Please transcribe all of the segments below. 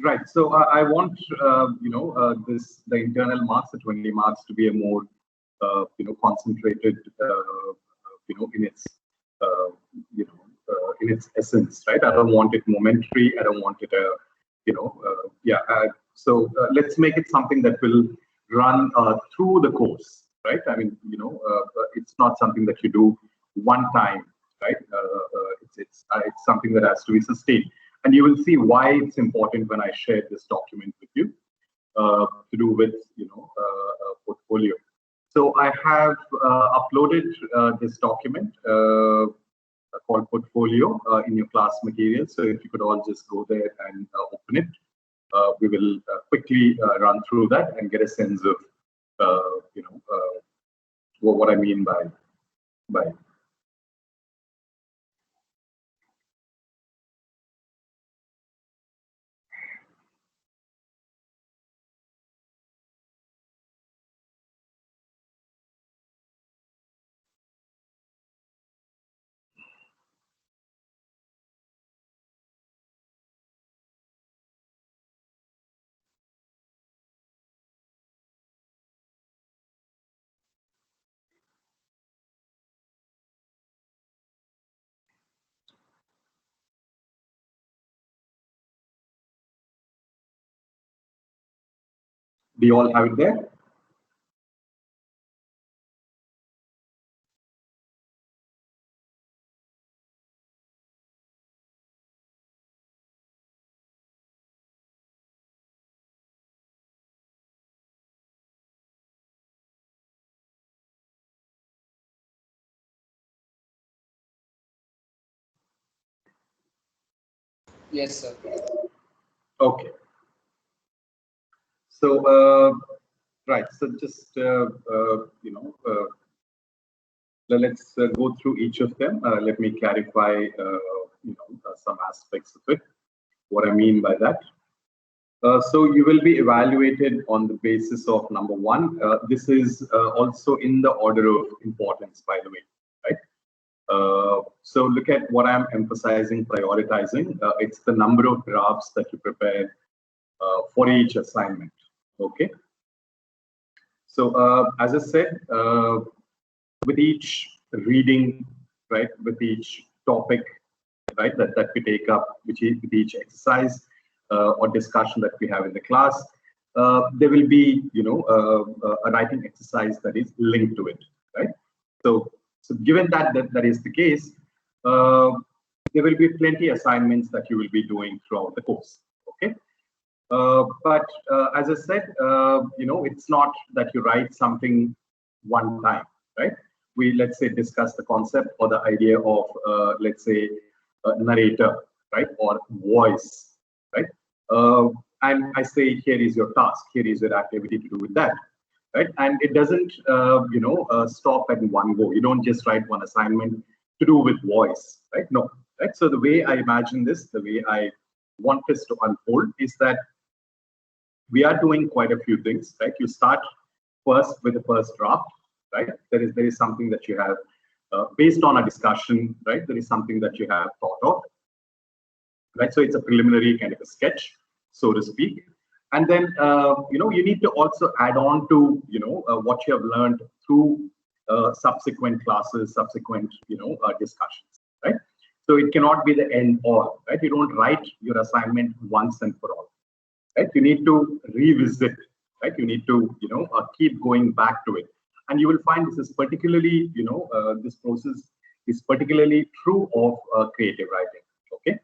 Right. So I want the internal marks, the 20 marks, to be a more concentrated in its uh, in its essence, right? I don't want it momentary. I don't want it yeah. Let's make it something that will run through the course, right? I mean, it's not something that you do one time, right? It's something that has to be sustained, and you will see why it's important when I share this document with you to do with portfolio. So I have uploaded this document called portfolio in your class material. So if you could all just go there and open it, we will quickly run through that and get a sense of what I mean by. Do you all have it there? Yes, sir. Okay. So, right. So just, let's go through each of them. Let me clarify, some aspects of it, what I mean by that. So you will be evaluated on the basis of number one. This is also in the order of importance, by the way, right? So look at what I'm emphasizing, prioritizing. It's the number of drafts that you prepare for each assignment. Okay. So as I said, with each reading, right, with each topic, right, that we take up, with each exercise or discussion that we have in the class, there will be, a writing exercise that is linked to it, right? So given that is the case, there will be plenty assignments that you will be doing throughout the course. Okay. But as I said, it's not that you write something one time, right? We, let's say, discuss the concept or the idea of, let's say, narrator, right, or voice, right? And I say, here is your task, here is your activity to do with that, right? And it doesn't, stop at one go. You don't just write one assignment to do with voice, right? No, right? So the way I imagine this, the way I want this to unfold is that we are doing quite a few things, right? You start first with the first draft, right? There is something that you have based on a discussion, right? There is something that you have thought of, right? So it's a preliminary kind of a sketch, so to speak. And then you need to also add on to what you have learned through subsequent classes, subsequent discussions, right? So it cannot be the end all, right? You don't write your assignment once and for all. Right, you need to revisit, right? You need to, keep going back to it, and you will find this is particularly, this process is particularly true of creative writing. Okay,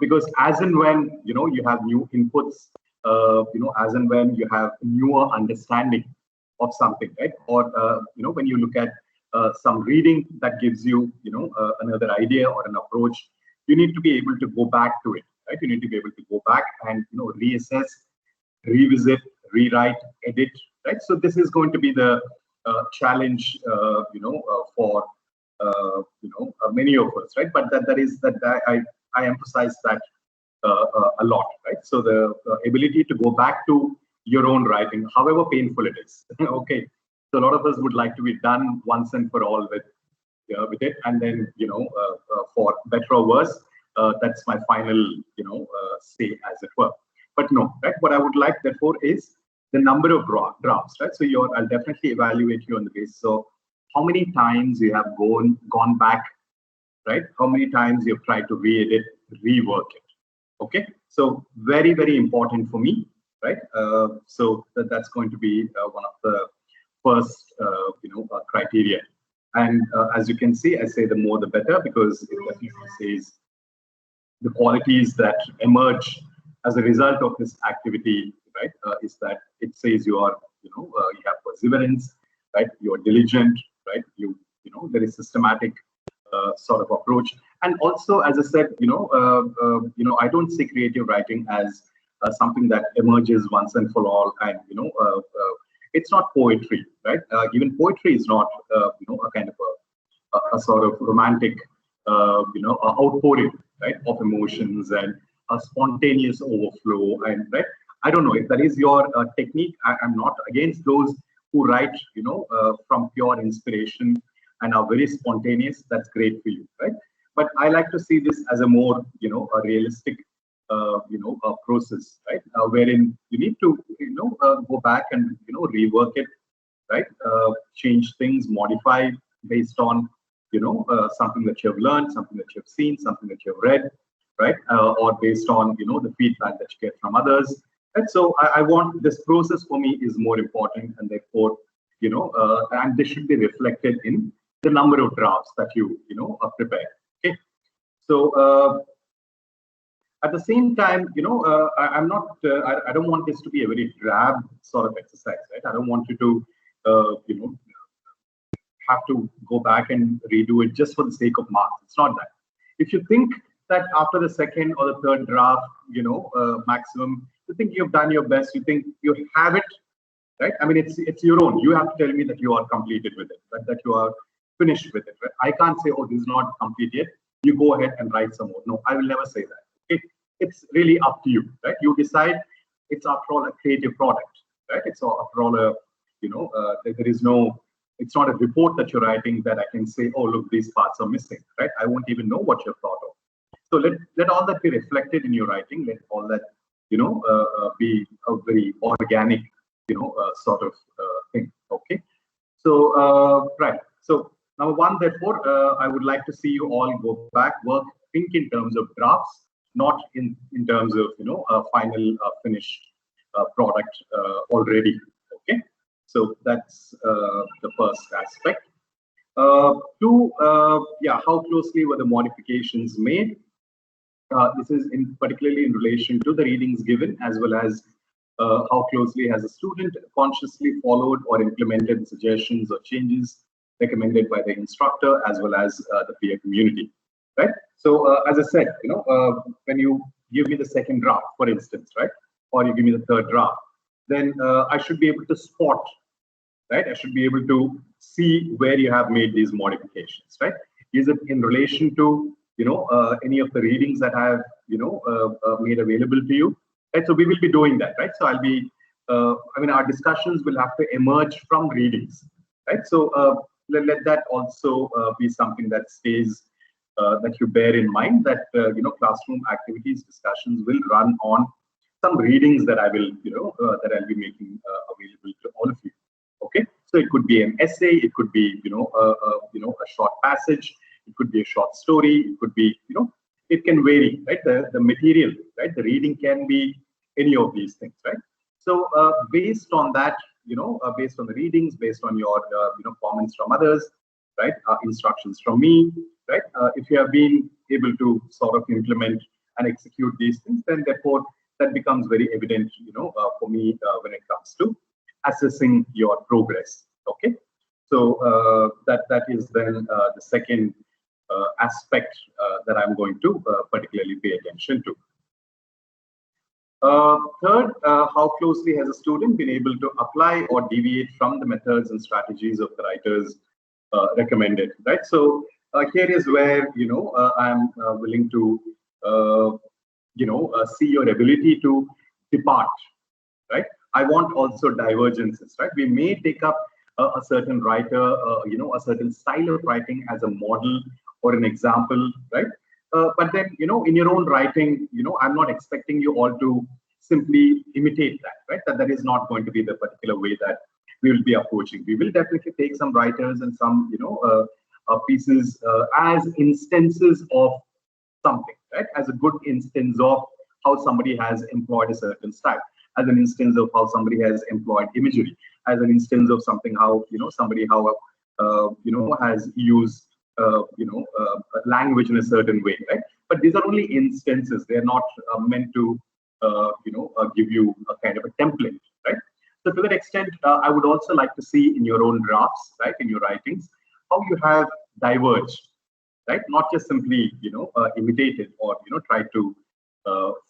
because as and when you have new inputs, as and when you have newer understanding of something, right? Or when you look at some reading that gives you, another idea or an approach, you need to be able to go back to it. Right? You need to be able to go back and reassess, revisit, rewrite, edit. Right. So this is going to be the challenge, for many of us. Right. But I emphasize that a lot. Right. So the ability to go back to your own writing, however painful it is. Okay. So a lot of us would like to be done once and for all with it, and then for better or worse, that's my final, say, as it were. But no, right? What I would like, therefore, is the number of drafts, right? So I'll definitely evaluate you on the basis of how many times you have gone back, right? How many times you've tried to re-edit, rework it. Okay, so very, very important for me, right? So that's going to be one of the first, criteria. And as you can see, I say the more the better, because it definitely says the qualities that emerge as a result of this activity, right? Is that it says you are, you have perseverance, right? You are diligent, right? There is systematic sort of approach. And also, as I said, I don't see creative writing as something that emerges once and for all, and it's not poetry, right? Even poetry is not, a kind of a sort of romantic, outpouring, right, of emotions and a spontaneous overflow, and right. I don't know if that is your technique. I'm not against those who write, from pure inspiration and are very spontaneous. That's great for you, right? But I like to see this as a more, a realistic, process, right? Wherein you need to, go back and, rework it, right? Change things, modify based on, something that you have learned, something that you have seen, something that you have read, right? Or based on, the feedback that you get from others. And so I want this process for me is more important, and therefore, and this should be reflected in the number of drafts that you, prepare. Okay. So at the same time, I'm not, I don't want this to be a very drab sort of exercise, right? I don't want you to, have to go back and redo it just for the sake of marks. It's not that. If you think that after the second or the third draft, maximum, you think you've done your best, you think you have it, right? I mean, it's your own. You have to tell me that you are completed with it, that you are finished with it, right? I can't say, oh, this is not complete yet. You go ahead and write some more. No, I will never say that. It's really up to you, right? You decide. It's after all a creative product, right? It's after all a, there is no, it's not a report that you're writing that I can say, oh, look, these parts are missing, right? I won't even know what you've thought of. So let all that be reflected in your writing. Let all that, be a very organic, sort of thing. Okay. So, right. So number one, therefore, I would like to see you all go back, think in terms of drafts, not in terms of, a final finished product already. Okay. So that's the first aspect. Two, how closely were the modifications made? This is particularly in relation to the readings given, as well as how closely has a student consciously followed or implemented suggestions or changes recommended by the instructor, as well as the peer community, right? So as I said, when you give me the second draft, for instance, right, or you give me the third draft, then I should be able to spot, right? I should be able to see where you have made these modifications, right? Is it in relation to, any of the readings that I have, made available to you, right? So we will be doing that, right? So I'll be, our discussions will have to emerge from readings, right? So let that also be something that stays, that you bear in mind, that, classroom activities, discussions will run on some readings that I will, that I'll be making available to all of you. Okay, so it could be an essay, it could be, a short passage, it could be a short story, it could be, it can vary, right? The material, right? The reading can be any of these things, right? So based on that, based on the readings, based on your, comments from others, right? Instructions from me, right? If you have been able to sort of implement and execute these things, then therefore that becomes very evident, for me when it comes to assessing your progress. Okay, so that is then the second aspect that I'm going to particularly pay attention to. Third, how closely has a student been able to apply or deviate from the methods and strategies of the writers recommended, right? So here is where, I'm willing to, see your ability to depart, right? I want also divergences, right? We may take up a certain writer, a certain style of writing as a model or an example, right? But then, in your own writing, I'm not expecting you all to simply imitate that, right? That is not going to be the particular way that we will be approaching. We will definitely take some writers and some, pieces as instances of something, right? As a good instance of how somebody has employed a certain style, as an instance of how somebody has employed imagery, as an instance of something how somebody how has used language in a certain way, right? But these are only instances; they are not meant to give you a kind of a template, right? So to that extent, I would also like to see in your own drafts, right, in your writings, how you have diverged, right? Not just simply imitated or try to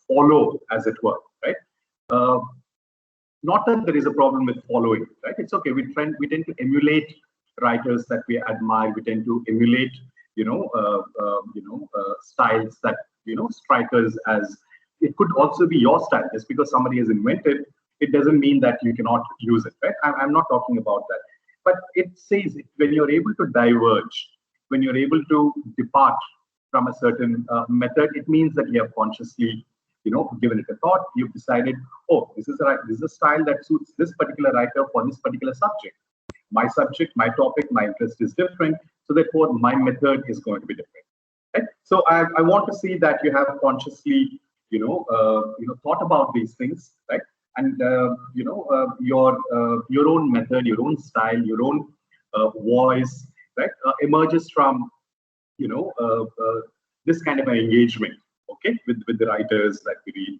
follow, as it were, right? Uh, Not that there is a problem with following, right? It's okay. We tend to emulate writers that we admire. We tend to emulate styles that strike us as it could also be your style. Just because somebody has invented, it doesn't mean that you cannot use it, right? I'm not talking about that, but it says when you're able to diverge, when you're able to depart from a certain method, it means that you have consciously given it a thought. You've decided, oh, this is a style that suits this particular writer for this particular subject. My subject, my topic, my interest is different, so therefore my method is going to be different, right? So I want to see that you have consciously thought about these things, right? And your own method, your own style, your own voice, right, emerges from this kind of an engagement, okay, with the writers that we read,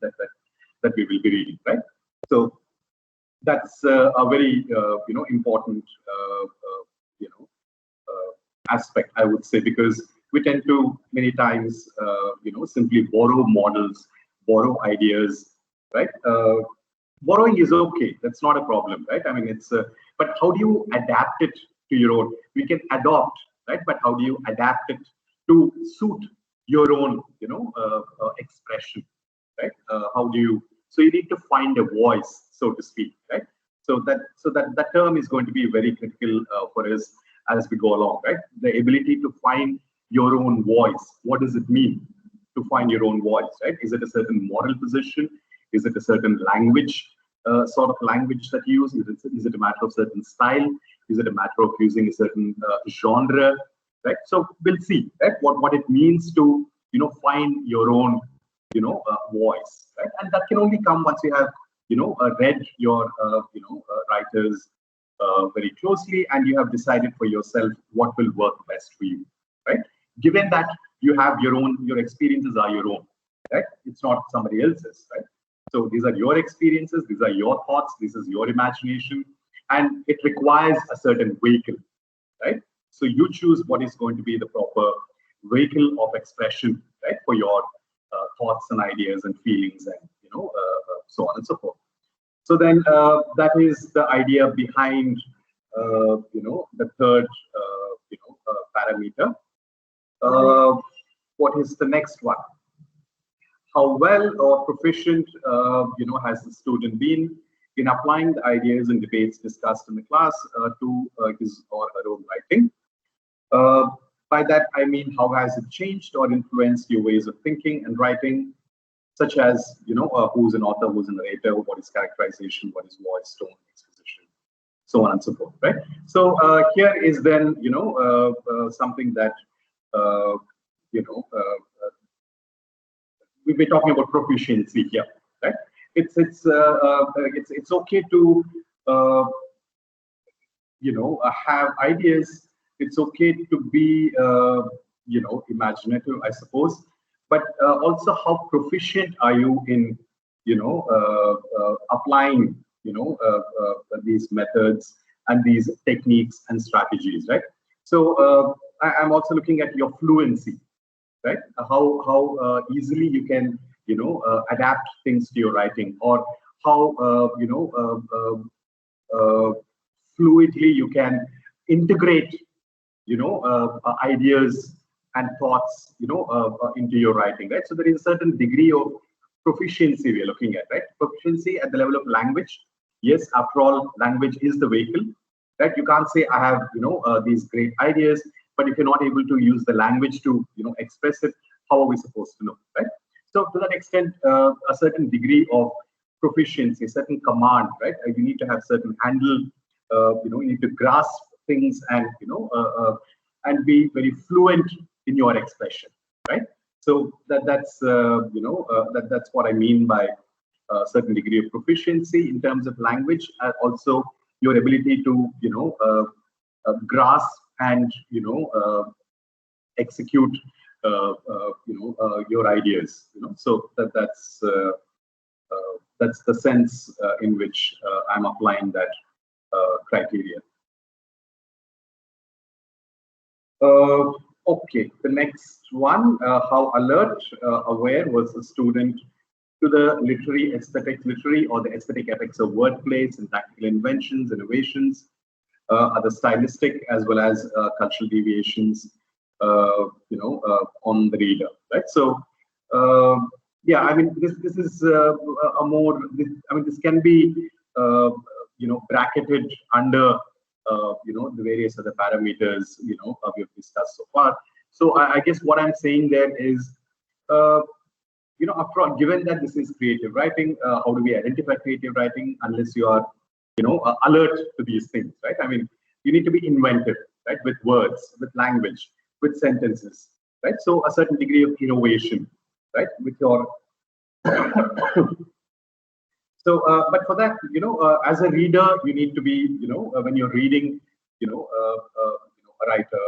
that we will be reading, right? So that's a very important aspect, I would say, because we tend to many times simply borrow models, borrow ideas, right? Borrowing is okay, that's not a problem, right? I mean, it's but how do you adapt it to your own? We can adopt, right? But how do you adapt it to suit your own expression, right? How do you, so you need to find a voice, so to speak, right? So that term is going to be very critical for us as we go along, right? The ability to find your own voice. What does it mean to find your own voice, right? Is it a certain moral position? Is it a certain language, sort of language that you use? Is it a matter of certain style? Is it a matter of using a certain genre, right? So we'll see, right, what it means to find your own voice, right? And that can only come once you have read your writers very closely, and you have decided for yourself what will work best for you, right? Given that you have your experiences are your own, right? It's not somebody else's, right? So these are your experiences, these are your thoughts, this is your imagination, and it requires a certain vehicle, right? So you choose what is going to be the proper vehicle of expression, right, for your thoughts and ideas and feelings, and so on and so forth. So then that is the idea behind the third parameter. What is the next one? How well or proficient has the student been in applying the ideas and debates discussed in the class to his or her own writing? By that I mean, how has it changed or influenced your ways of thinking and writing, such as who's an author, who's a narrator, what is characterization, what is voice, tone, exposition, so on and so forth, right? So here is then something that we're talking about proficiency here, right? It's okay to have ideas. It's okay to be imaginative, I suppose, but also how proficient are you in applying these methods and these techniques and strategies, right? So I'm also looking at your fluency, right? How easily you can adapt things to your writing, or how fluidly you can integrate ideas and thoughts into your writing, right? So there is a certain degree of proficiency we are looking at, right? Proficiency at the level of language. Yes, after all, language is the vehicle, right? You can't say I have these great ideas, but if you're not able to use the language to express it, how are we supposed to know, right? So to that extent, a certain degree of proficiency, certain command, right? You need to have certain handle, you need to grasp things and, and be very fluent in your expression, right? So that's that's what I mean by a certain degree of proficiency in terms of language, also your ability to, grasp and, execute, your ideas, so that's the sense in which I'm applying that criteria. Okay, the next one, how alert, aware was the student to the literary aesthetic, literary or the aesthetic effects of wordplay, syntactical inventions, innovations, other stylistic as well as cultural deviations, on the reader, right? So, yeah, I mean, this is a more, this can be, bracketed under, the various other parameters, we've discussed so far. So I guess what I'm saying there is, upfront, given that this is creative writing, how do we identify creative writing unless you are, alert to these things, right? I mean, you need to be inventive, right? With words, with language, with sentences, right? So a certain degree of innovation, right? With your so, but for that, as a reader, you need to be, when you're reading, a writer,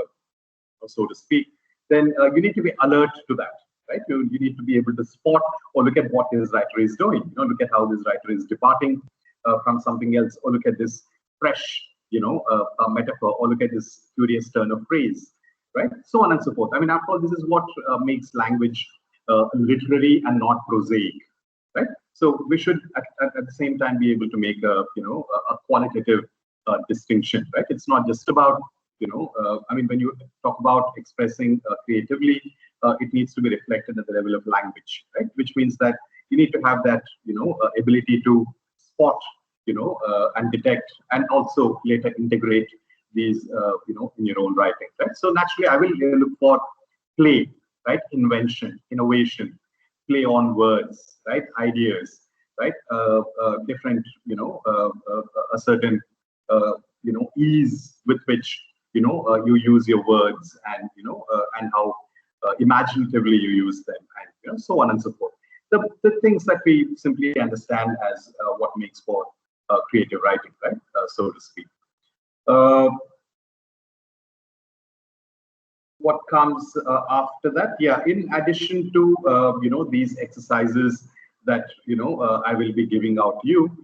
so to speak, then you need to be alert to that, right? You need to be able to spot or look at what this writer is doing. Look at how this writer is departing from something else, or look at this fresh, a metaphor, or look at this curious turn of phrase, right? So on and so forth. I mean, after all, this is what makes language literary and not prosaic, right? So we should at the same time be able to make a qualitative distinction, right? It's not just about when you talk about expressing creatively, it needs to be reflected at the level of language, right? Which means that you need to have that ability to spot and detect, and also later integrate these in your own writing, right? So naturally, I will look for play, right? Invention, innovation, play on words, right? Ideas, right? Different, a certain, ease with which, you use your words, and, and how imaginatively you use them, and, so on and so forth. The things that we simply understand as what makes for creative writing, right? So to speak. What comes after that? Yeah, in addition to these exercises that I will be giving out to you,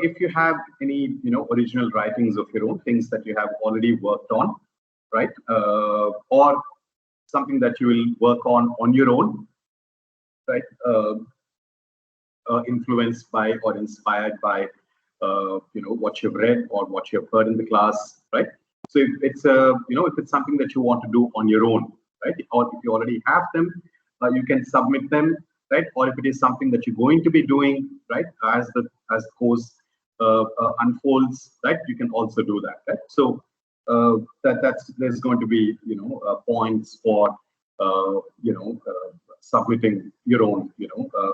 if you have any original writings of your own, things that you have already worked on, right, or something that you will work on your own, right, influenced by or inspired by what you've read or what you've heard in the class, right? So if it's if it's something that you want to do on your own, right, or if you already have them, you can submit them, right? Or if it is something that you're going to be doing, right, as the course unfolds, right, you can also do that, right? So there's going to be points for submitting your own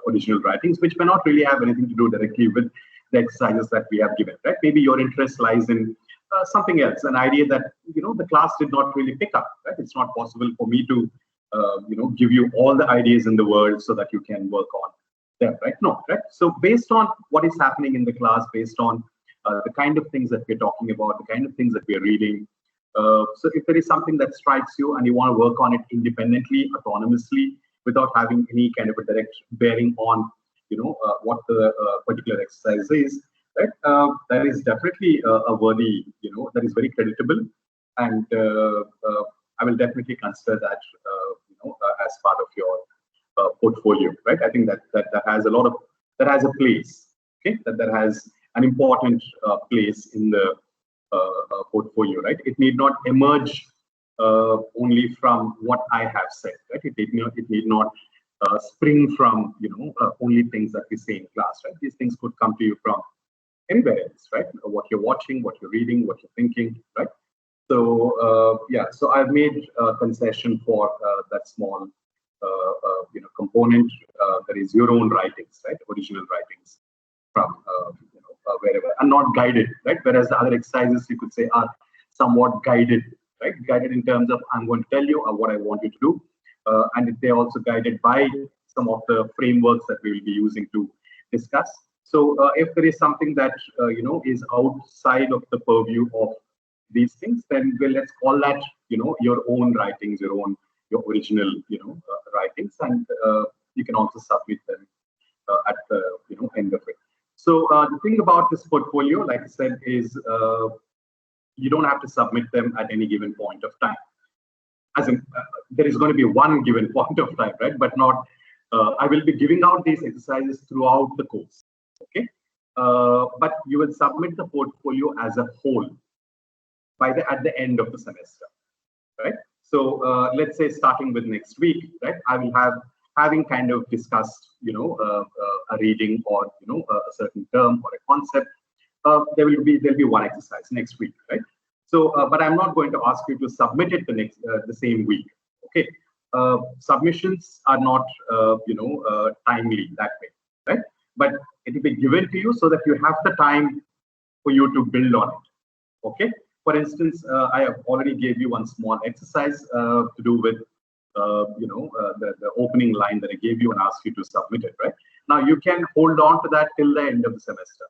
original writings, which may not really have anything to do directly with the exercises that we have given, right? Maybe your interest lies in something else, an idea that the class did not really pick up, right? It's not possible for me to give you all the ideas in the world so that you can work on them, right? No, right? So based on what is happening in the class, based on the kind of things that we're talking about, the kind of things that we're reading, so if there is something that strikes you and you want to work on it independently, autonomously, without having any kind of a direct bearing on what the particular exercise is, right? That is definitely a worthy, that is very creditable, and I will definitely consider that as part of your portfolio, right? I think that has a lot of, that has a place, okay? That has an important place in the portfolio, right? It need not emerge only from what I have said, right? It need not spring from only things that we say in class, right? These things could come to you from anywhere else, right? What you're watching, what you're reading, what you're thinking, right? So yeah, so I've made a concession for that small component. There is your own writings, right? Original writings from wherever, and not guided, right? Whereas the other exercises you could say are somewhat guided, right? Guided in terms of I'm going to tell you what I want you to do, and they're also guided by some of the frameworks that we will be using to discuss. So if there is something that is outside of the purview of these things, then let's call that your own writings, your original writings, and you can also submit them at the end of it. So the thing about this portfolio, like I said, is you don't have to submit them at any given point of time. As in, there is going to be one given point of time, right? But not. I will be giving out these exercises throughout the course. Okay, but you will submit the portfolio as a whole at the end of the semester, right? So let's say starting with next week, right? I will having kind of discussed, a reading or a certain term or a concept. There'll be one exercise next week, right? So, but I'm not going to ask you to submit it the same week. Okay, submissions are not timely that way, right? But it will be given to you so that you have the time for you to build on it. Okay. For instance, I have already gave you one small exercise to do with the opening line that I gave you and asked you to submit it. Right now, you can hold on to that till the end of the semester.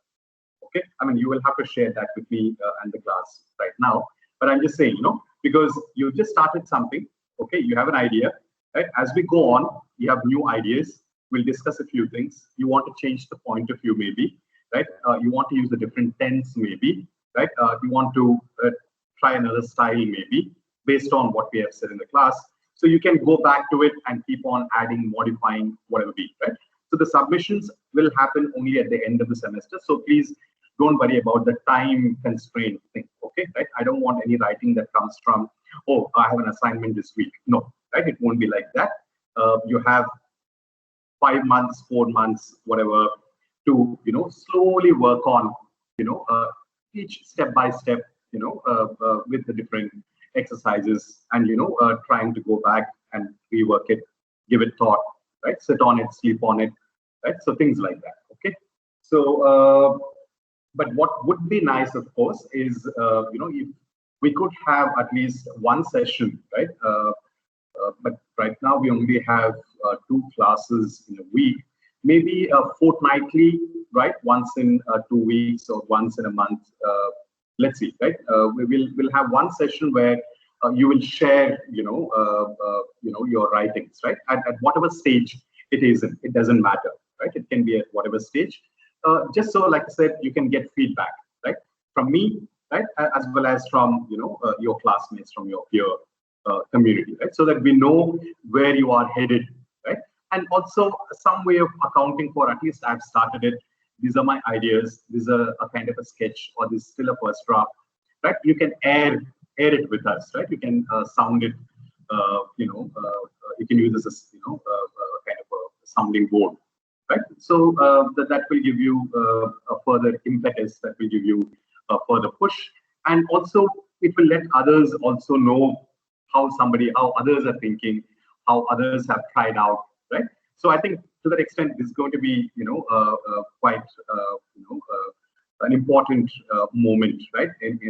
Okay, I mean, you will have to share that with me and the class right now. But I'm just saying, because you just started something. Okay, you have an idea, right? As we go on, you have new ideas. We'll discuss a few things. You want to change the point of view, maybe, right? You want to use a different tense, maybe, right? You want to try another style, maybe, based on what we have said in the class. So you can go back to it and keep on adding, modifying, whatever be, right? So the submissions will happen only at the end of the semester. So please don't worry about the time constraint thing, okay, right? I don't want any writing that comes from, oh, I have an assignment this week. No, right? It won't be like that. You have 5 months, 4 months, whatever, to slowly work on each step by step, with the different exercises, and trying to go back and rework it, give it thought, right? Sit on it, sleep on it, right? So things like that. Okay. So, but what would be nice, of course, is if we could have at least one session, right? But right now we only have 2 classes in a week, maybe fortnightly, right? Once in 2 weeks or once in a month. Let's see, right? We'll have one session where you will share, your writings, right? At whatever stage it is in, it doesn't matter, right? It can be at whatever stage. Just so, like I said, you can get feedback, right? From me, right? As well as from, your classmates, from your peer community, right? So that we know where you are headed, right? And also some way of accounting for, at least I've started it. These are my ideas. These are a kind of a sketch, or this is still a first draft, right? You can air it with us, right? You can sound it, you can use this as, kind of a sounding board, right? So that will give you a further impetus, that will give you a further push. And also it will let others also know how others are thinking, how others have tried out, right? So I think to that extent, this is going to be, quite, an important moment, right? In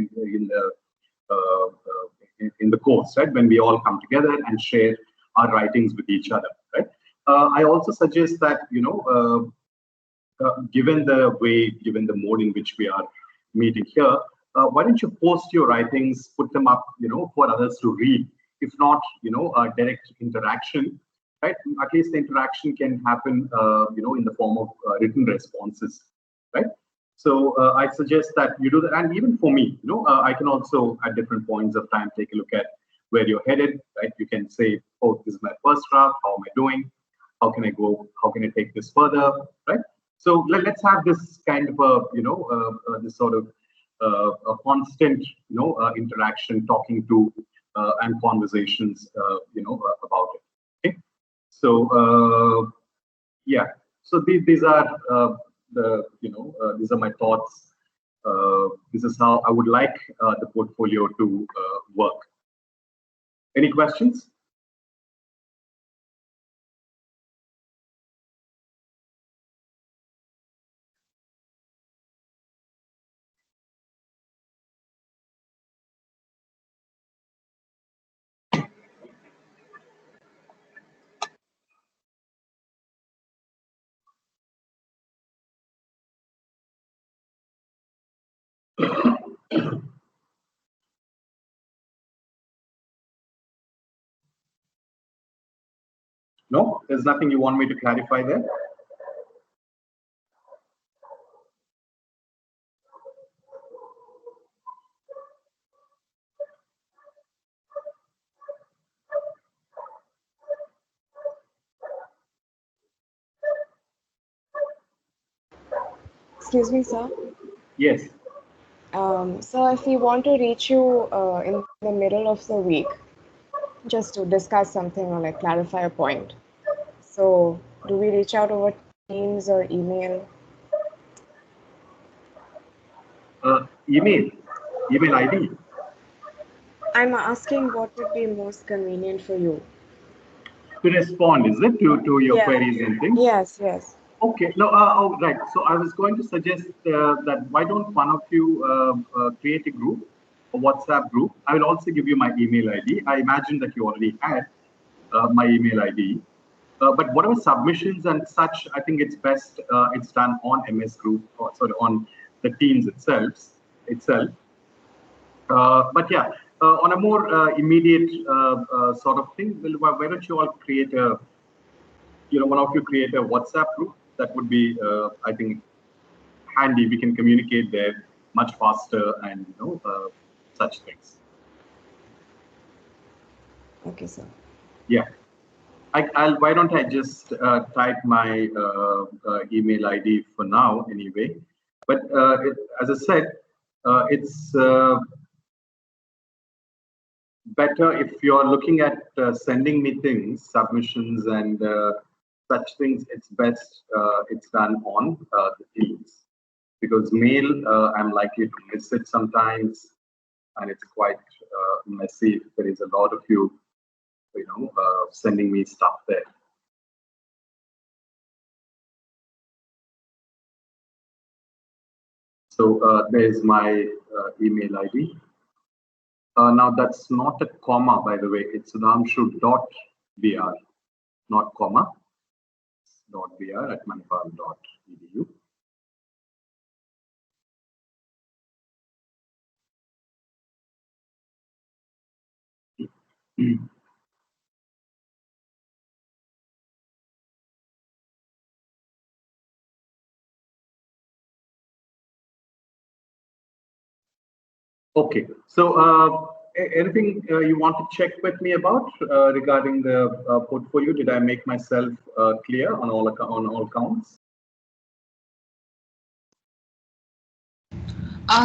the course, right? When we all come together and share our writings with each other, right? I also suggest that, given the mode in which we are meeting here, why don't you post your writings, put them up, for others to read? If not, direct interaction, right? At least the interaction can happen, in the form of written responses, right? So I suggest that you do that. And even for me, I can also at different points of time take a look at where you're headed, right? You can say, oh, this is my first draft. How am I doing? How can I go? How can I take this further, right? So let's have this kind of a, this sort of a constant, interaction, talking to and conversations, about it. Okay. So yeah. So these are these are my thoughts. This is how I would like the portfolio to work. Any questions? No, there's nothing you want me to clarify there. Excuse me, sir. Yes. So if we want to reach you in the middle of the week, just to discuss something or like clarify a point, so do we reach out over Teams or email? Email ID I'm asking what would be most convenient for you. to respond, is it, to your Yeah. queries and things? Yes, yes. Okay. No. Oh, right. So I was going to suggest that why don't one of you create a group, a WhatsApp group. I will also give you my email ID. I imagine that you already had my email ID. But whatever submissions and such, I think it's best it's done on MS Group or sorry on the Teams itself. But yeah, on a more immediate sort of thing, well, why don't you all create a, one of you create a WhatsApp group? That would be, I think, handy. We can communicate there much faster and such things. Okay, sir. Yeah. Why don't I just type my email ID for now anyway? But as I said, it's better if you're looking at sending me things, submissions, and such things. It's best it's done on the Teams, because mail I'm likely to miss it sometimes, and it's quite messy if there is a lot of you, sending me stuff there. So there's my email ID. Now that's not a comma, by the way. It's sudhanshu.br, not comma. .br at manipal.edu. Okay, so anything you want to check with me about regarding the portfolio? Did I make myself clear on all counts?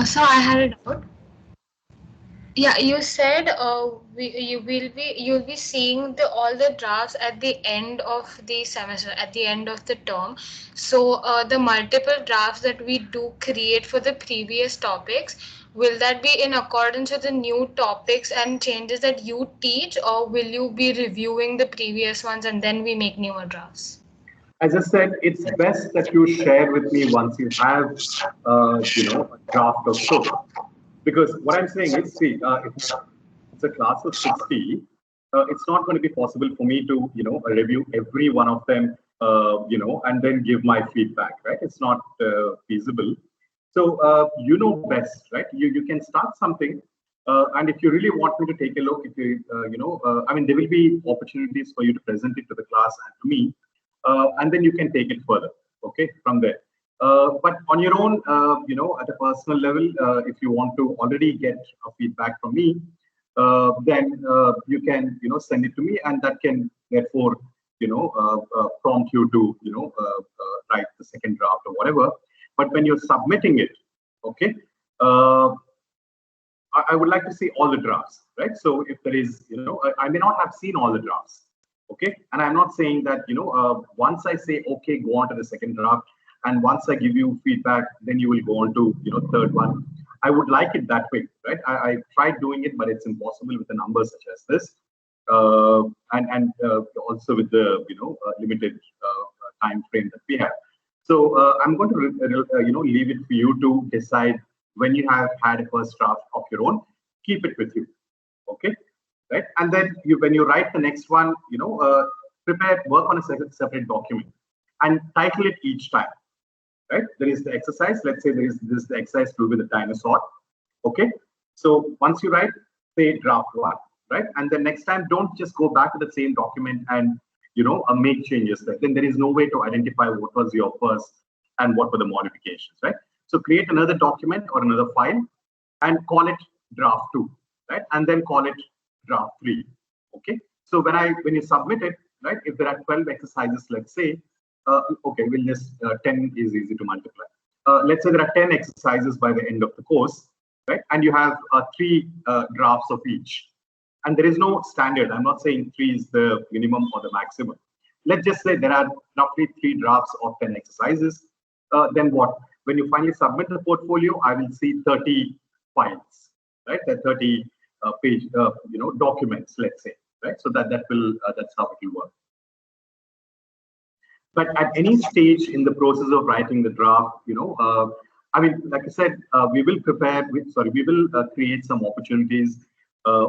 So I had a doubt. Yeah, you said you'll be seeing all the drafts at the end of the semester, at the end of the term. So the multiple drafts that we do create for the previous topics, will that be in accordance with the new topics and changes that you teach, or will you be reviewing the previous ones and then we make newer drafts? As I said, it's best that you share with me once you have, a draft or so. Because what I'm saying is, see, if it's a class of 60, it's not going to be possible for me to, review every one of them, and then give my feedback, right? It's not feasible. So you know best, right? You can start something, and if you really want me to take a look, if you, I mean, there will be opportunities for you to present it to the class and to me, and then you can take it further, okay, from there. But on your own, at a personal level, if you want to already get a feedback from me, then you can, send it to me, and that can therefore, prompt you to, write the second draft or whatever. But when you're submitting it, okay, I would like to see all the drafts, right? So if there is, I may not have seen all the drafts, okay? And I'm not saying that, once I say, okay, go on to the second draft, and once I give you feedback, then you will go on to, third one. I would like it that way, right? I tried doing it, but it's impossible with the numbers such as this. And also with the, limited time frame that we have. So I'm going to, leave it for you to decide when you have had a first draft of your own. Keep it with you, okay? Right? And then when you write the next one, work on a separate document and title it each time, right? There is the exercise. Let's say this is the exercise to do with the dinosaur, okay? So once you write, say draft one, right? And then next time, don't just go back to the same document and make changes there. Then there is no way to identify what was your first and what were the modifications, right? So create another document or another file and call it draft 2, right? And then call it draft 3, okay? So when you submit it, right, if there are 12 exercises, let's say, okay, we'll just, 10 is easy to multiply. Let's say there are 10 exercises by the end of the course, right? And you have 3 drafts of each. And there is no standard. I'm not saying 3 is the minimum or the maximum. Let's just say there are roughly 3 drafts of 10 exercises. Then what? When you finally submit the portfolio, I will see 30 files, right? The 30 page, documents, let's say, right? So that's how it will work. But at any stage in the process of writing the draft, I mean, like I said, we will create some opportunities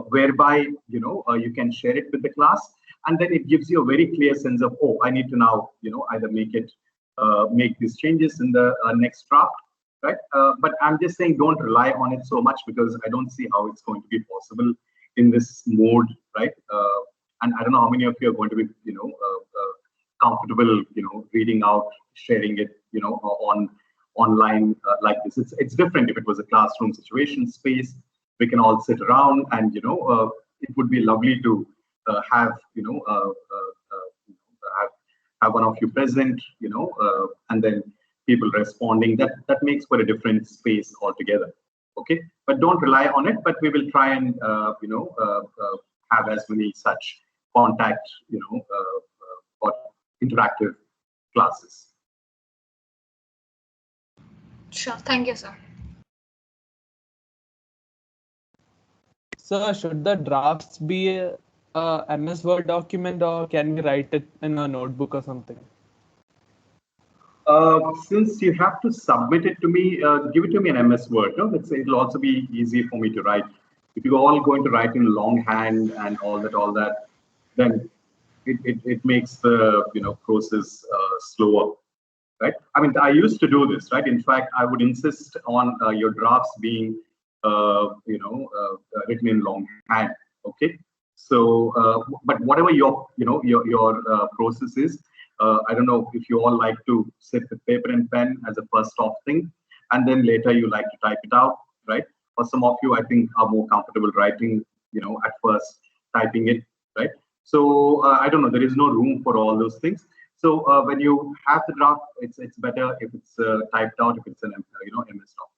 whereby, you can share it with the class, and then it gives you a very clear sense of, oh, I need to now, either make these changes in the next draft, right? But I'm just saying, don't rely on it so much, because I don't see how it's going to be possible in this mode, right? And I don't know how many of you are going to be, comfortable, reading out, sharing it, on online like this. It's different if it was a classroom situation space. We can all sit around, and it would be lovely to have have one of you present, and then people responding. That makes for a different space altogether. Okay, but don't rely on it. But we will try and have as many such contact, or interactive classes. Sure. Thank you, sir. So should the drafts be a MS Word document, or can we write it in a notebook or something? Since you have to submit it to me, give it to me in MS Word. No? Let's say it'll also be easy for me to write. If you're all going to write in longhand and all that, then it makes the process slower, right? I mean, I used to do this, right? In fact, I would insist on your drafts being written in longhand. Okay, so but whatever your process is, I don't know if you all like to sit with paper and pen as a first off thing, and then later you like to type it out, right? Or some of you, I think, are more comfortable writing, at first typing it, right? So I don't know. There is no room for all those things. So when you have the draft, it's better if it's typed out, if it's an MS doc.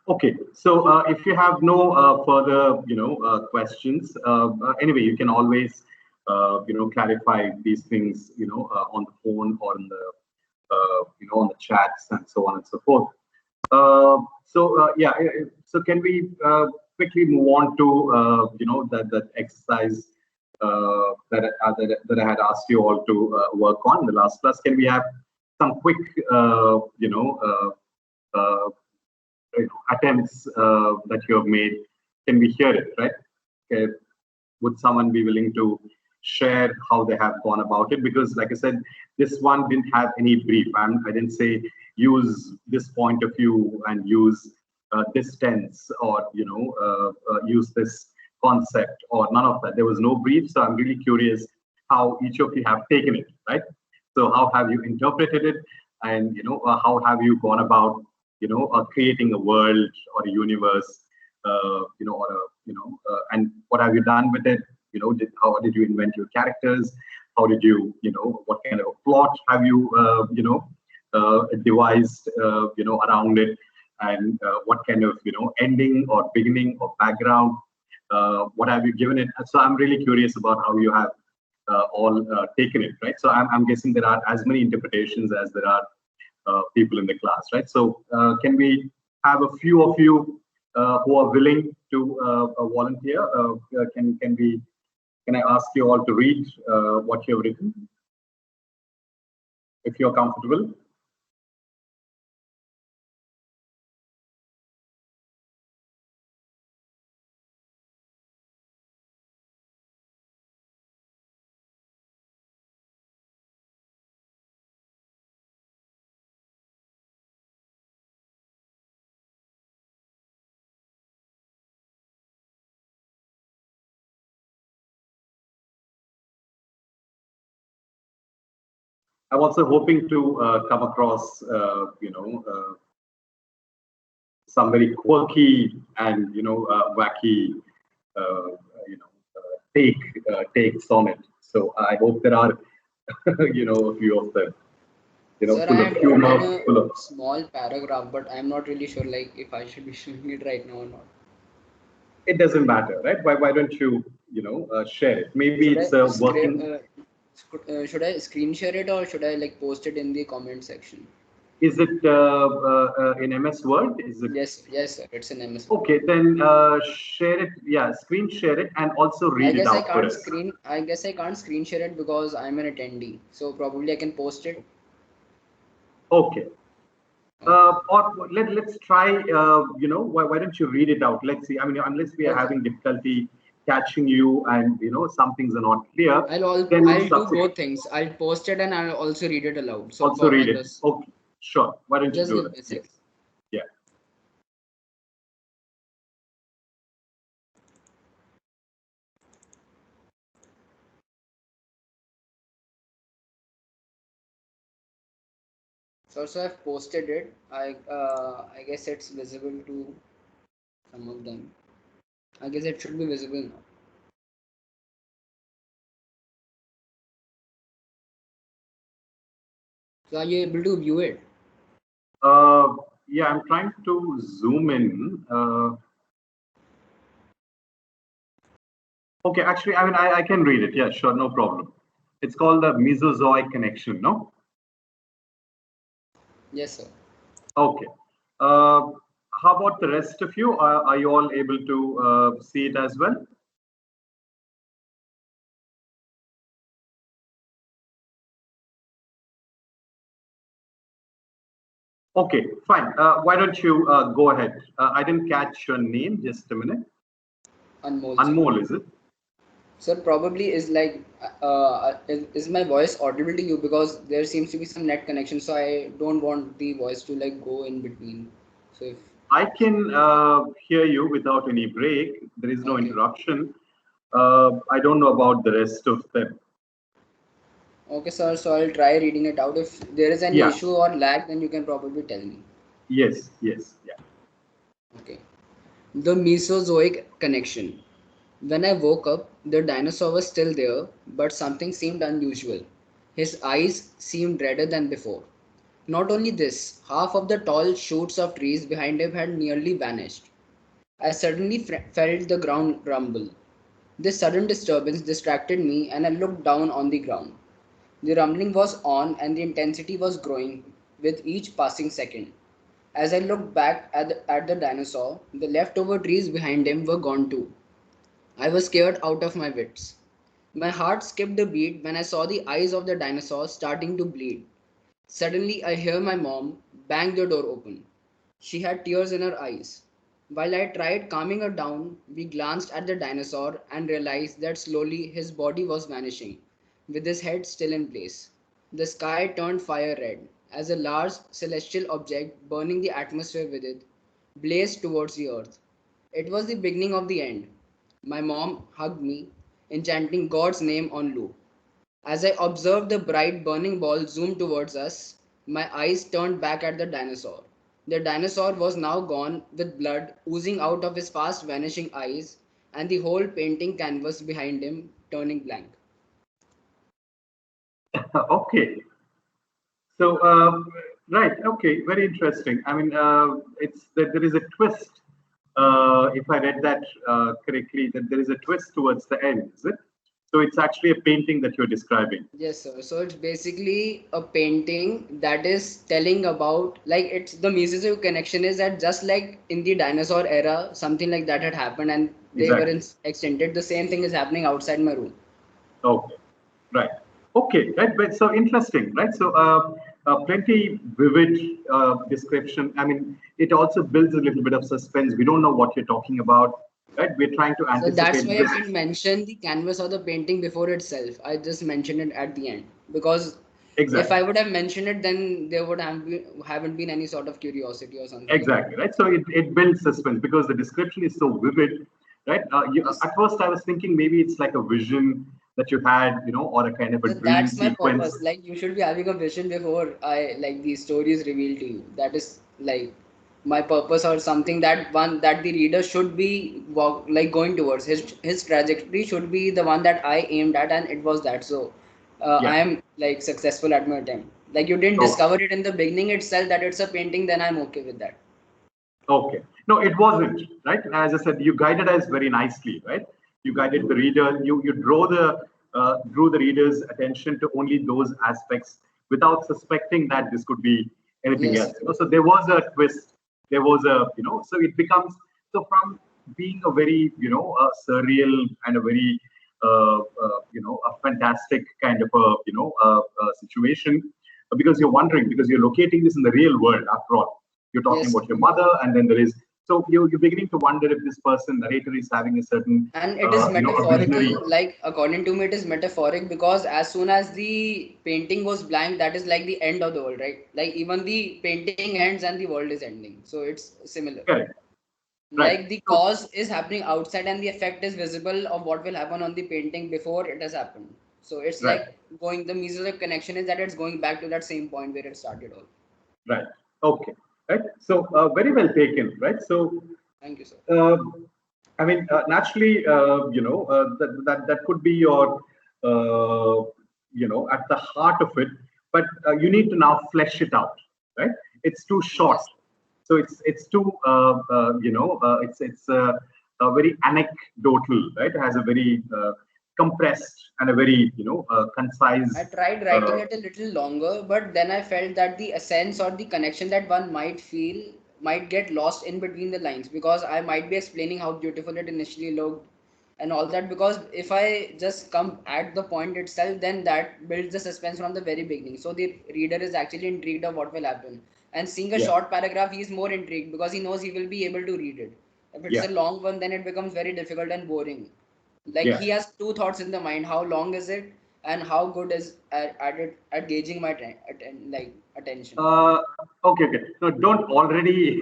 Okay, so if you have no further, questions, anyway, you can always, clarify these things, on the phone or in the, on the chats and so on and so forth. Yeah, so can we quickly move on to, that exercise that I had asked you all to work on in the last class? Can we have some quick, attempts that you have made? Can we hear it, right? Okay. Would someone be willing to share how they have gone about it? Because like I said, this one didn't have any brief. I didn't say use this point of view and use this tense, or use this concept, or none of that. There was no brief. So I'm really curious how each of you have taken it, right? So how have you interpreted it, and how have you gone about creating a world or a universe, and what have you done with it? How did you invent your characters? How did you, what kind of a plot have you, devised, around it? And what kind of, ending or beginning or background, what have you given it? So I'm really curious about how you have all taken it, right? So I'm guessing there are as many interpretations as there are people in the class, right? So can we have a few of you who are willing to volunteer? Can I ask you all to read what you have written, if you're comfortable? I'm also hoping to come across, some very quirky and wacky, takes on it. So I hope there are, a few of them, Sir, I full of have humor, written full a of. small paragraph, but I'm not really sure like if I should be showing it right now or not. It doesn't matter, right? Why don't you, share it? Maybe Should it's I a script, working. should I screen share it or should I like post it in the comment section? Is it in MS Word? Is it Yes, yes, sir. It's an MS Word. okay? Then share it. Yeah, screen share it and also I read it guess I out for can't us. screen. I guess I can't screen share it because I'm an attendee. So probably I can post it. Okay. Okay. Or let's try. Why don't you read it out? Let's see. I mean, unless we are Okay. having difficulty catching you, and some things are not clear, then I'll do subsequent both things. I'll post it and I'll also read it aloud. So also read I'll it. just Okay, sure. Why don't you do give that? me a Yes. second. Yeah. So I've posted it. I guess it's visible to some of them. I guess it should be visible now. So are you able to view it? Yeah, I'm trying to zoom in. Okay, actually, I mean, I can read it. Yeah, sure, no problem. It's called the Mesozoic connection, no? Yes, sir. Okay. How about the rest of you? Are you all able to see it as well? Okay, fine. Why don't you go ahead? I didn't catch your name. Just a minute. Anmol, sir. Anmol, is it? Sir, probably is like, is my voice audible to you because there seems to be some net connection, so I don't want the voice to like go in between. So if I can hear you without any break. There is no okay, interruption. I don't know about the rest of them. okay, sir. So I'll try reading it out. If there is any Yeah. issue or lag, then you can probably tell me. Yes. Yes. Yeah. Okay. The Mesozoic connection. When I woke up, the dinosaur was still there, but something seemed unusual. His eyes seemed redder than before. Not only this, half of the tall shoots of trees behind him had nearly vanished. I suddenly felt the ground rumble. This sudden disturbance distracted me and I looked down on the ground. The rumbling was on and the intensity was growing with each passing second. As I looked back at the dinosaur, the leftover trees behind him were gone too. I was scared out of my wits. My heart skipped a beat when I saw the eyes of the dinosaur starting to bleed. Suddenly, I hear my mom bang the door open. She had tears in her eyes. While I tried calming her down, we glanced at the dinosaur and realized that slowly his body was vanishing, with his head still in place. The sky turned fire red as a large celestial object burning the atmosphere with it blazed towards the earth. It was the beginning of the end. My mom hugged me, enchanting God's name on loop. As I observed the bright burning ball zoom towards us, my eyes turned back at the dinosaur. The dinosaur was now gone, with blood oozing out of his fast vanishing eyes, and the whole painting canvas behind him turning blank. Okay. So, right. Okay. Very interesting. I mean, it's that there is a twist. If I read that correctly, that there is a twist towards the end, is it? So it's actually a painting that you're describing. Yes, sir. So it's basically a painting that is telling about like it's the Mises connection is that just like in the dinosaur era, something like that had happened and they were Exactly. extended. The same thing is happening outside my room. Okay. Right. Okay. Right. But so interesting. Right. So, plenty vivid description. I mean, it also builds a little bit of suspense. We don't know what you're talking about. Right. We're trying to So that's anticipate why I because didn't mention the canvas or the painting before itself. I just mentioned it at the end because if I exactly. would have mentioned it, then there would have haven't been any sort of curiosity or something like that. Exactly, right? So it builds suspense because the description is so vivid, right? Yes. At first, I was thinking maybe it's like a vision that you had, or a kind of a So dream that's my sequence? purpose. Like you should be having a vision before I like these stories revealed to you. That is like my purpose or something that the reader should be going towards. His trajectory should be the one that I aimed at, and it was that. So I Yeah. am like successful at my attempt. Like you didn't Oh, discover it in the beginning itself that it's a painting, then I'm okay with that. okay. No, it wasn't, right? As I said, you guided us very nicely, right? You guided the reader. You drew the reader's attention to only those aspects without suspecting that this could be anything Yes. else. So there was a twist. There was a, so it becomes, so from being a very, surreal and a very, a fantastic kind of a, situation, because you're wondering, because you're locating this in the real world after all. You're talking Yes. about your mother, and then there is, so you're beginning to wonder if this person, narrator, is having a certain, And it is a visionary. metaphorical, like according to me, it is metaphoric because as soon as the painting goes blank, that is like the end of the world, right? Like even the painting ends and the world is ending. So it's similar. Correct. Right. Like the So, cause is happening outside and the effect is visible of what will happen on the painting before it has happened. So it's right. like going, the mesozoic connection is that it's going back to that same point where it started all. Right. Okay. Right. So very well taken. Right. So Thank you, sir. I mean, naturally, that could be your, at the heart of it, but you need to now flesh it out, right? It's too short, Yes. so it's too, it's a very anecdotal, right? It has a very compressed and a very, I concise. tried writing it a little longer, but then I felt that the essence or the connection that one might feel might get lost in between the lines because I might be explaining how beautiful it initially looked and all that. Because if I just come at the point itself, then that builds the suspense from the very beginning. So the reader is actually intrigued of what will happen. And seeing a Yeah. short paragraph, he is more intrigued because he knows he will be able to read it. If it's Yeah. a long one, then it becomes very difficult and boring. Like Yeah. he has two thoughts in the mind: how long is it, and how good is at it at gauging my attention. Okay, okay. No, don't already,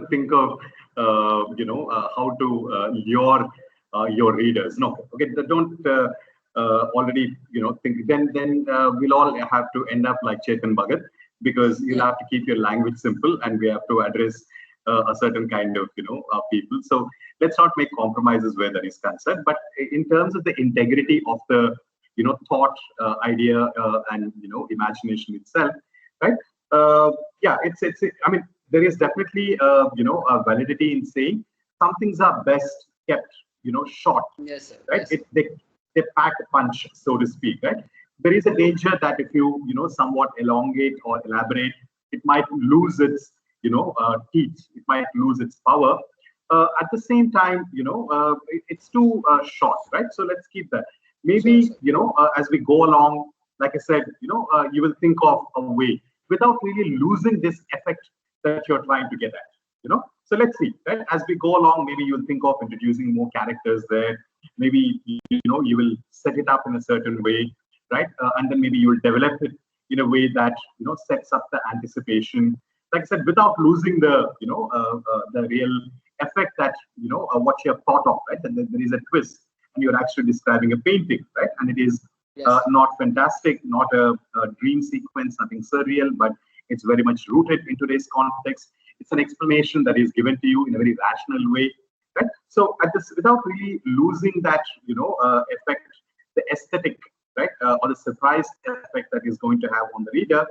think of, how to lure your readers. No, okay. Don't already, think. Then we'll all have to end up like Chetan Bhagat, because you'll have to keep your language simple, and we have to address a certain kind of, people. So let's not make compromises where that is concerned. But in terms of the integrity of the, thought, idea, and imagination itself, right? Yeah, it's. I mean, there is definitely, a validity in saying some things are best kept, short, Yes, sir. right? Yes, sir. They pack a punch, so to speak, right? There is a danger that if you, somewhat elongate or elaborate, it might lose its, teeth. It might lose its power. At the same time, it's too short, right? So let's keep that. Sure, Maybe, sir. as we go along, like I said, you will think of a way without really losing this effect that you're trying to get at. So let's see, right? As we go along, maybe you'll think of introducing more characters there. Maybe, you will set it up in a certain way, right? And then maybe you will develop it in a way that, sets up the anticipation. Like I said, without losing the, the real effect that, what you have thought of, right? And then there is a twist, and you're actually describing a painting, right? And it is Yes. not fantastic, not a dream sequence, nothing surreal, but it's very much rooted in today's context. It's an explanation that is given to you in a very rational way, right? So at this, without really losing that, effect, the aesthetic, right, or the surprise effect that is going to have on the reader,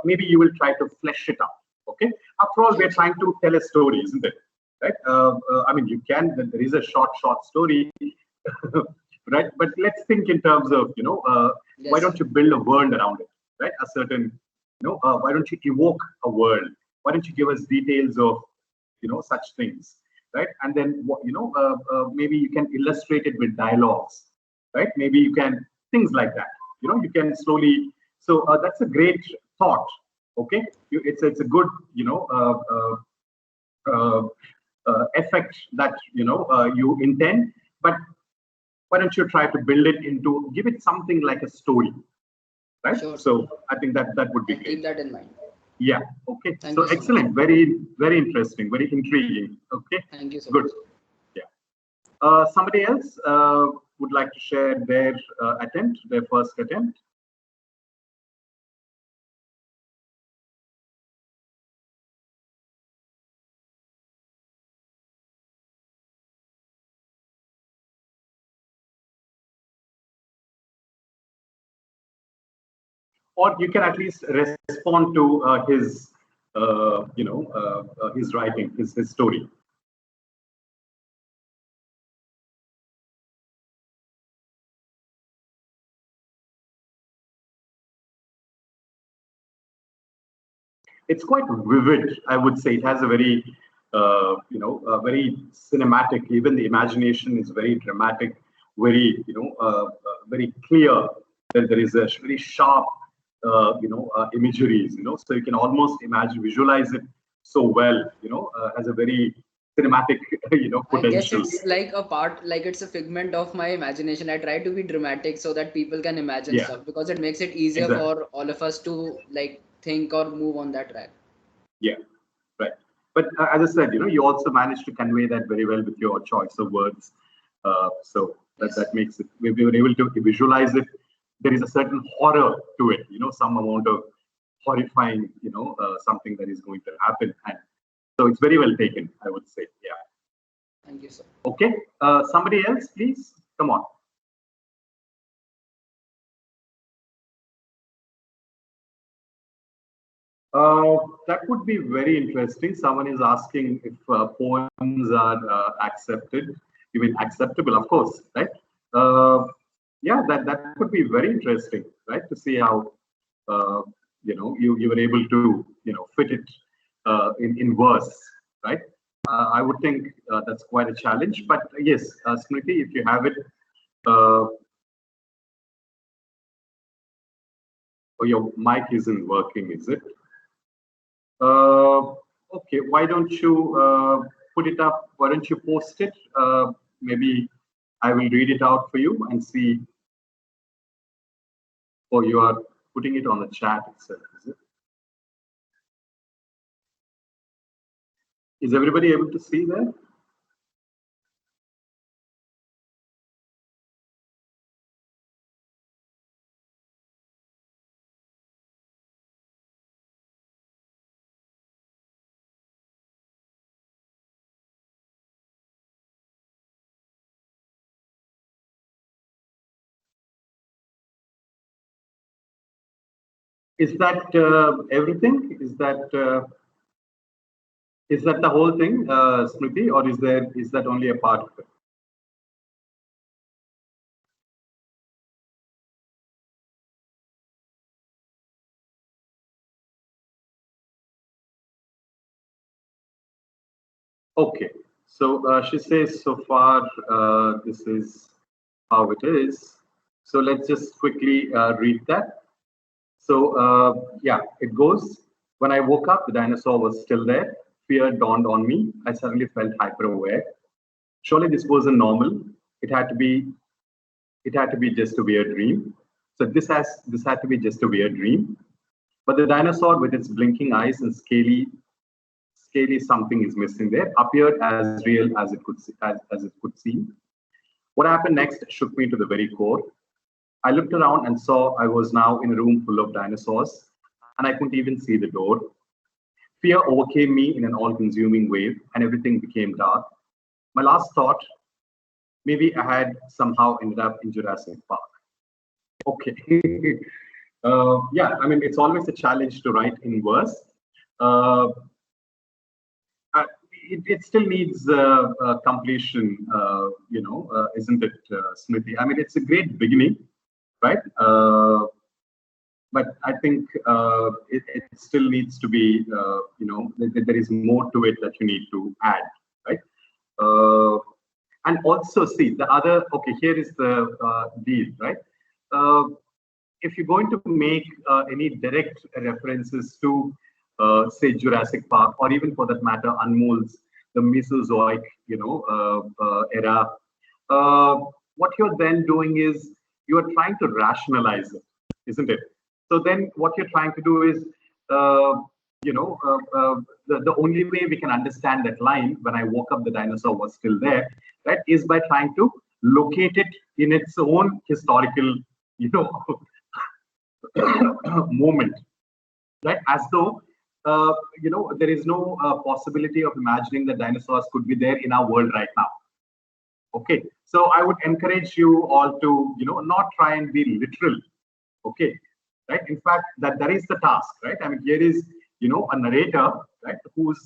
maybe you will try to flesh it out. Okay. After all, we're trying to tell a story, isn't it? Right. I mean, you can. There is a short story. Right, but let's think in terms of, why Yes, don't sir. you build a world around it, right? A certain, why don't you evoke a world? Why don't you give us details of, such things, right? And then, maybe you can illustrate it with dialogues, right? Maybe you can, things like that. You can slowly. So that's a great thought. Okay, it's a good, effect that you intend, but why don't you try to build it into, give it something like a story, right? Sure, sir. So I think that would be I'll keep great. that in mind. Yeah. Okay. Thank So you so much. excellent. Very, very interesting. Very intriguing. Okay. Thank you so Good. much. Yeah. Somebody else? would like to share their attempt, their first attempt? Or you can at least respond to his, his writing, his story. It's quite vivid, I would say. It has a very, very cinematic. Even the imagination is very dramatic, very, very clear. There is a very sharp, imageries. So you can almost visualize it so well. Has a very cinematic, I guess potential. it's like a part, like it's a figment of my imagination. I try to be dramatic so that people can imagine Yeah, stuff because it makes it easier exactly. for all of us to like think or move on that track. Yeah, right. But as I said, you also managed to convey that very well with your choice of words. So Yes. that makes it, we were able to visualize it. There is a certain horror to it, some amount of horrifying, something that is going to happen. And so it's very well taken, I would say. Yeah. Thank you, sir. Okay. Somebody else, please. Come on. That would be very interesting. Someone is asking if poems are accepted. You mean acceptable, of course, right? Yeah, that could be very interesting, right? To see how you were able to fit it in verse, right? I would think that's quite a challenge. But yes, Smriti, if you have it, oh, your mic isn't working, is it? Okay, why don't you put it up? Why don't you post it? Maybe I will read it out for you and see. Oh, you are putting it on the chat itself, is it? Is everybody able to see that? Is that everything? Is that the whole thing, Smriti, or is that only a part of it? Okay, so she says so far this is how it is. So let's just quickly read that. So yeah, it goes. When I woke up, the dinosaur was still there. Fear dawned on me. I suddenly felt hyper aware. Surely this wasn't normal. It had to be. It had to be just a weird dream. So this had to be just a weird dream. But the dinosaur, with its blinking eyes and scaly something is missing there, appeared as real as it could seem. What happened next shook me to the very core. I looked around and saw I was now in a room full of dinosaurs, and I couldn't even see the door. Fear overcame me in an all-consuming wave, and everything became dark. My last thought, maybe I had somehow ended up in Jurassic Park. Okay. Yeah, I mean, it's always a challenge to write in verse. Uh, it still needs completion, isn't it, Smriti? I mean, it's a great beginning, right? But I think it still needs to be, there is more to it that you need to add, right? And also, see, the other, okay, here is the deal, right? If you're going to make any direct references to, say, Jurassic Park, or even for that matter, Anmol's the Mesozoic, era, what you're then doing is you're trying to rationalize it, isn't it? So then what you're trying to do is, the only way we can understand that line, when I woke up, the dinosaur was still there, right, is by trying to locate it in its own historical, moment, right? As though, there is no possibility of imagining that dinosaurs could be there in our world right now. Okay, so I would encourage you all to, not try and be literal. Okay, right? In fact, that is the task, right? I mean, here is, a narrator, right, whose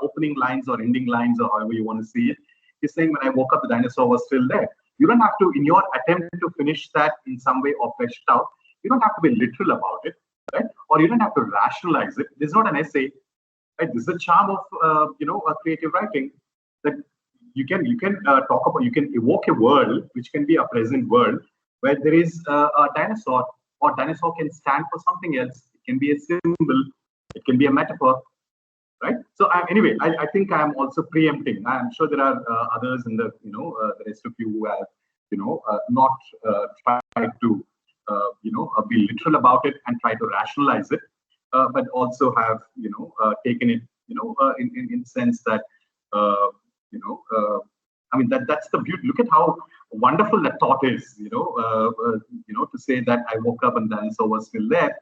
opening lines or ending lines, or however you want to see it, is saying, when I woke up, the dinosaur was still there. You don't have to, in your attempt to finish that in some way or flesh it out, you don't have to be literal about it, right? Or you don't have to rationalize it. This is not an essay, right? This is the charm of, creative writing, that you can talk about, you can evoke a world which can be a present world where there is a dinosaur, or dinosaur can stand for something else. It can be a symbol, it can be a metaphor, right? So anyway, I think I'm also preempting. I'm sure there are others in the, the rest of you who have, not tried to, be literal about it and try to rationalize it, but also have, taken it, in sense that, I mean, that's the beauty. Look at how wonderful that thought is, to say that I woke up and the dinosaur was still there.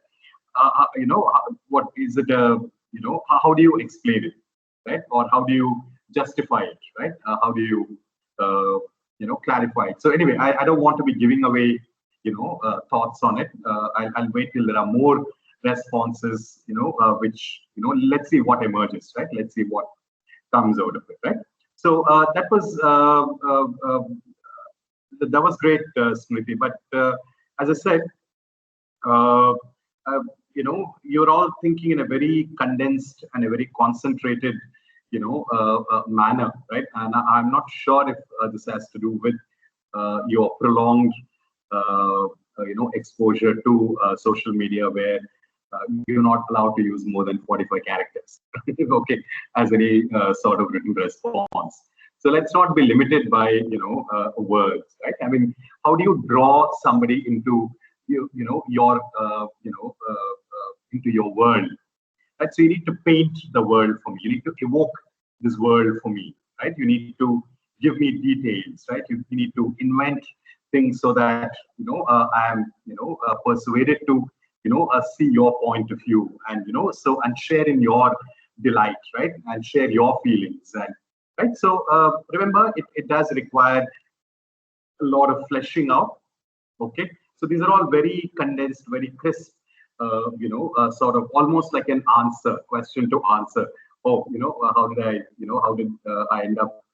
What is it? How do you explain it, right? Or how do you justify it, right? How do you, clarify it? So anyway, I don't want to be giving away, thoughts on it. I'll wait till there are more responses, which, let's see what emerges, right? Let's see what comes out of it, right? So that was great, Smriti. But as I said, you're all thinking in a very condensed and a very concentrated, manner, right? And I'm not sure if this has to do with your prolonged, exposure to social media, where you're not allowed to use more than 45 characters, okay, as any sort of written response. So let's not be limited by, words, right? I mean, how do you draw somebody into, your, into your world? Right? So you need to paint the world for me. You need to evoke this world for me, right? You need to give me details, right? You need to invent things so that, I am, persuaded to, see your point of view, and, and share in your delight, right? And share your feelings. And right. So remember, it does require a lot of fleshing out. Okay. So these are all very condensed, very crisp, sort of almost like an answer, question to answer. Oh, how did I end up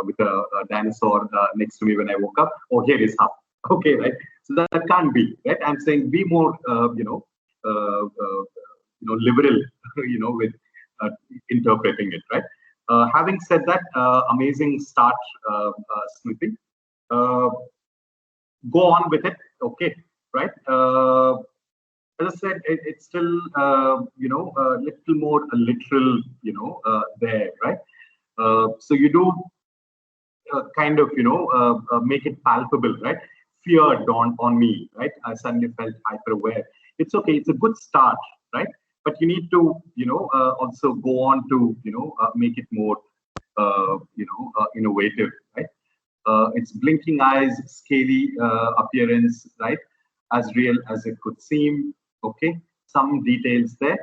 with a dinosaur next to me when I woke up? Oh, here is how. Okay, right. So that can't be, right? I'm saying be more, liberal, with interpreting it, right? Having said that, amazing start, Smriti. Go on with it, okay, right? As I said, it's still, a little more literal, there, right? So you do kind of, make it palpable, right? Fear dawned on me, right? I suddenly felt hyper aware. It's okay. It's a good start, right? But you need to, also go on to, make it more, innovative, right? Its blinking eyes, scaly appearance, right? As real as it could seem. Okay, some details there.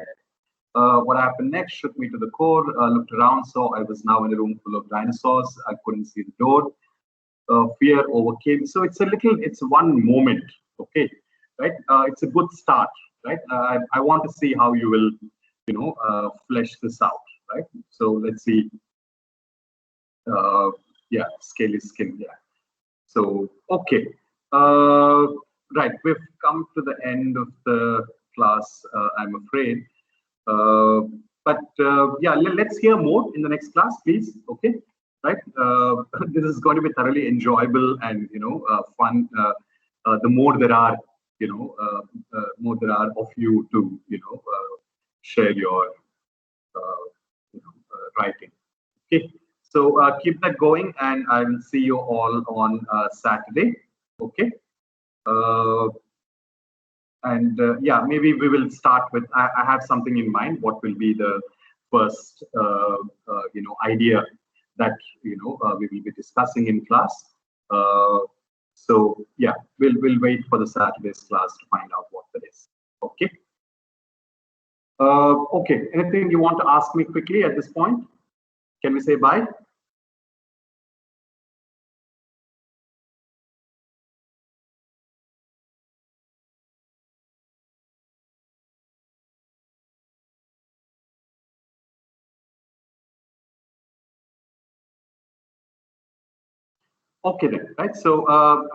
What happened next shook me to the core. Looked around, saw I was now in a room full of dinosaurs. I couldn't see the door. Fear overcame. So it's one moment. Okay, right? It's a good start, right? I want to see how you will, flesh this out, right? So let's see. Yeah, scaly skin. Yeah. So okay. Right, we've come to the end of the class, I'm afraid. But yeah, let's hear more in the next class, please. Okay, right? This is going to be thoroughly enjoyable and fun. The more there are, more there are of you to share your writing. Okay, so keep that going, and I will see you all on Saturday. Okay. And yeah, maybe we will start with, I have something in mind. What will be the first, idea that, we will be discussing in class. So yeah, we'll wait for the Saturday's class to find out what that is. Okay. Okay. Anything you want to ask me quickly at this point? Can we say bye? Okay then, right? So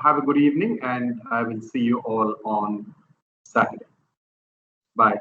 have a good evening, and I will see you all on Saturday. Bye.